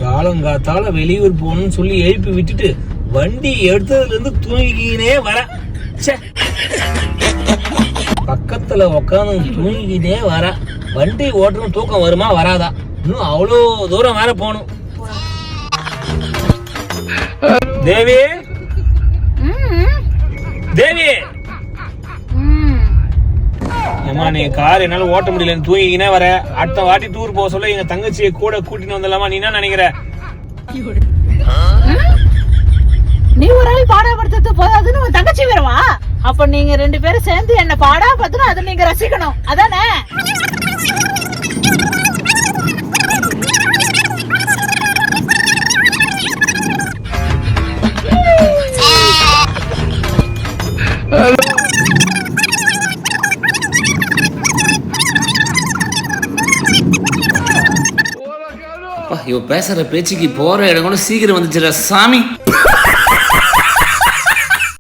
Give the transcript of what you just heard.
காலங்காத்தால வெளியூர் போகணும்னு சொல்லி எழுப்பி விட்டுட்டு வண்டி எடுத்ததுல இருந்து தூங்கிக்கினே வர. பக்கத்துல உக்காந்து தூங்கிக்கிட்டே வர. வண்டி ஓட்டணும் தூக்கம் வருமா வராதா? இன்னும் அவ்வளோ தூரம் வேற போகணும். தேவி தேவி ஏமா நீ கார் என்னால ஓட்ட முடியலன்னு தூங்கிக்கினே வர. அடுத்த வாட்டி டூர் போக சொல்ல எங்க தங்கச்சியை கூட கூட்டிட்டு வந்துடலாமா? நீ என்ன நினைக்கிற? நீ ஒரு ஆள் பாடாப்படுத்துறது போதாதுன்னு உன் தங்கச்சி வருவா? அப்ப நீங்க 2 பேரும் சேர்ந்து என்ன பாடா பத்தினா அதை நீங்க ரசிக்கணும், அதானே? இவ பேசுற பேச்சுக்கு போற இடம் கூட சீக்கிரம் வந்துச்சுடா சாமி.